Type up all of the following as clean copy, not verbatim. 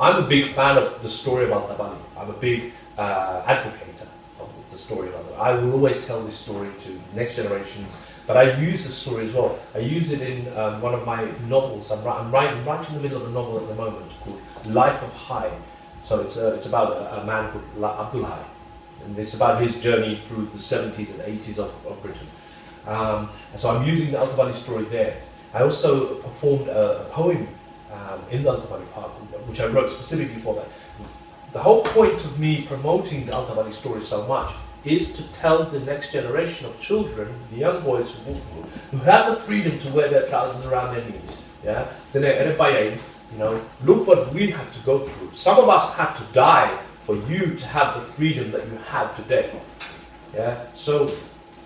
I'm a big fan of the story of Altab. I'm a big advocate of the story of Altab. I will always tell this story to next generations, but I use the story as well. I use it in one of my novels. I'm right in the middle of a novel at the moment called Life of Hai. So it's about a man called Abdul Hai, and it's about his journey through the 70s and 80s of Britain. And so I'm using the Altab story there. I also performed a poem in the Altab Park, which I wrote specifically for that. The whole point of me promoting the Altab story so much is to tell the next generation of children, the young boys who have the freedom to wear their trousers around their knees. Yeah, you know, look what we have to go through. Some of us had to die for you to have the freedom that you have today. Yeah. So,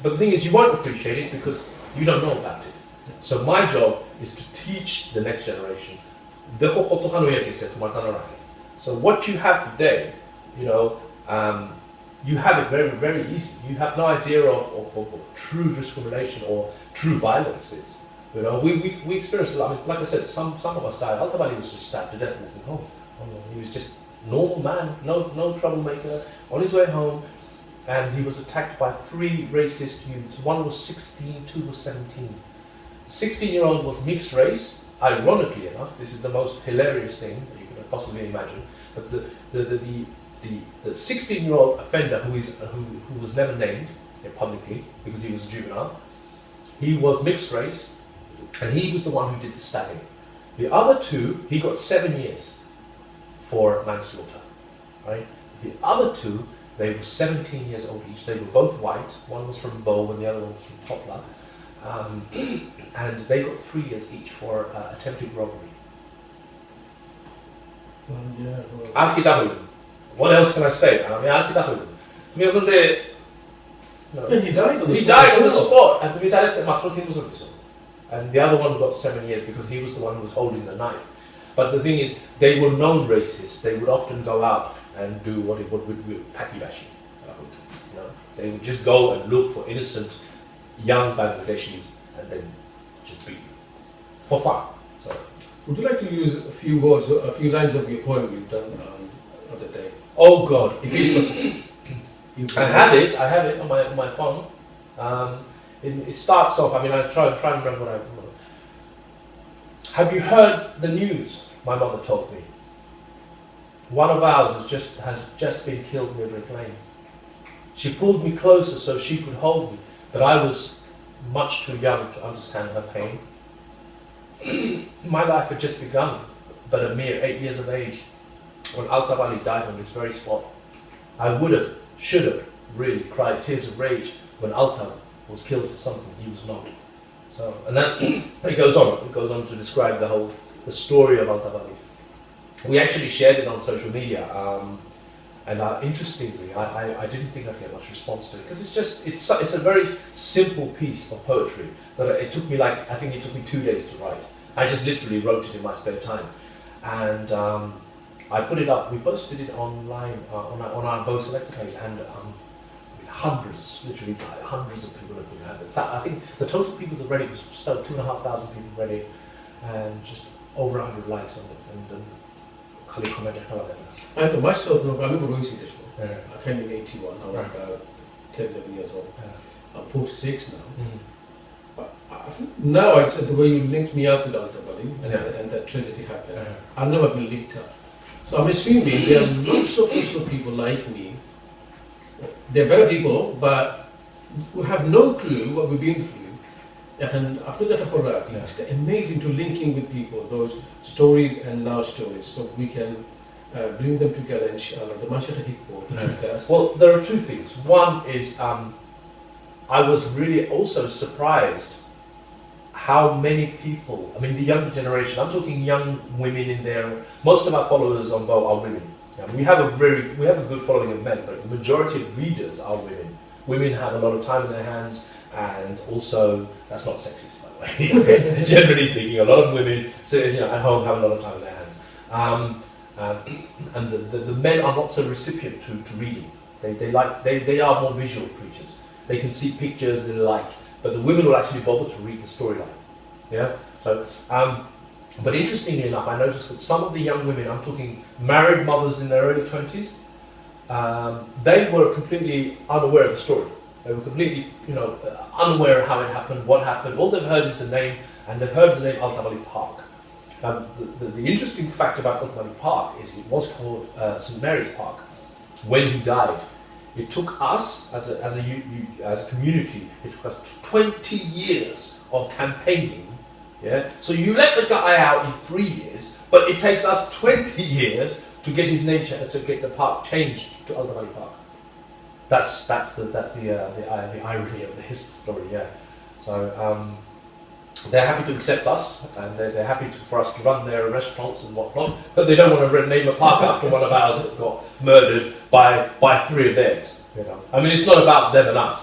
but the thing is, you won't appreciate it because you don't know about it. So my job is to teach the next generation. So what you have today, you know, you have it very, very easy. You have no idea of what true discrimination or true violence is. You know, we experienced a lot. I mean, like I said, some of us died. Altab was just stabbed to death walking home. He was just normal man, no troublemaker, on his way home, and he was attacked by 3 racist youths. One was 16, 2 was 17. 16-year-old was mixed race. Ironically enough, this is the most hilarious thing that you can possibly imagine. But the 16-year-old offender who was never named publicly because he was a juvenile, he was mixed race, and he was the one who did the stabbing. The other 2, he got 7 years for manslaughter. Right? The other 2, they were 17 years old each. They were both white. One was from Bow and the other one was from Poplar. And they got 3 years each for attempted robbery. What else can I say? I mean, he died on the spot. He died on the spot. And the other one got 7 years because he was the one who was holding the knife. But the thing is, they were known racists. They would often go out and do what we patty bashing. You know, they would just go and look for innocent young Bangladeshis and then just beat you for fun. So, would you like to use a few words, a few lines of your poem you've done the other day? Oh God! If it's possible. I have it on my phone. It starts off. I mean, I try and remember what I. Have you heard the news? My mother told me. One of ours has just been killed near Brick Lane. She pulled me closer so she could hold me, but I was much too young to understand her pain. My life had just begun, but a mere 8 years of age, when Altab died on this very spot. I should have really cried tears of rage when Altab was killed for something he was not. So, and then it goes on to describe the story of Altab. We actually shared it on social media, and interestingly, I didn't think I'd get much response to it because it's a very simple piece of poetry that it took me I think it took me 2 days to write. I just literally wrote it in my spare time, and I put it up. We posted it online on our Bo Selector page, and literally hundreds of people have it. I think the total people that read it was just over 2,500 people read it, and just over 100 likes on it. And myself, I remember going to this one. I came in 81. I was about 10, 11 years old. I'm 46 now. Now, the way you linked me up with Altab and that tragedy happened, I've never been linked up. So I'm assuming there are lots of people like me. They're better people, but who have no clue what we've been through. And after that, it's amazing to link in with people, those stories and now stories, so we can bring them together and Well, there are 2 things. One is I was really also surprised how many people, I mean the younger generation, I'm talking young women in there, most of our followers on Bo are women. We have a good following of men, but the majority of readers are women. Women have a lot of time in their hands, and also, that's not sexist by the way, okay? Generally speaking, a lot of women at home have a lot of time in their hands. And the men are not so recipient to reading. They are more visual creatures. They can see pictures they like, but the women will actually bother to read the storyline. Yeah. So But interestingly enough, I noticed that some of the young women, I'm talking married mothers in their early 20s, they were completely unaware of the story. They were completely, unaware of how it happened, what happened. All they've heard is the name, and they've heard the name Altab Park. Now, the interesting fact about Altab Park is it was called St Mary's Park when he died. It took us, as a community, it took us 20 years of campaigning. Yeah. So you let the guy out in 3 years, but it takes us 20 years to get his name to get the park changed to Altab Park. That's the irony of this story. Yeah. So they're happy to accept us, and they're happy for us to run their restaurants and whatnot, but they don't want to name a park after one of ours that got murdered by 3 of theirs. I mean, it's not about them and us.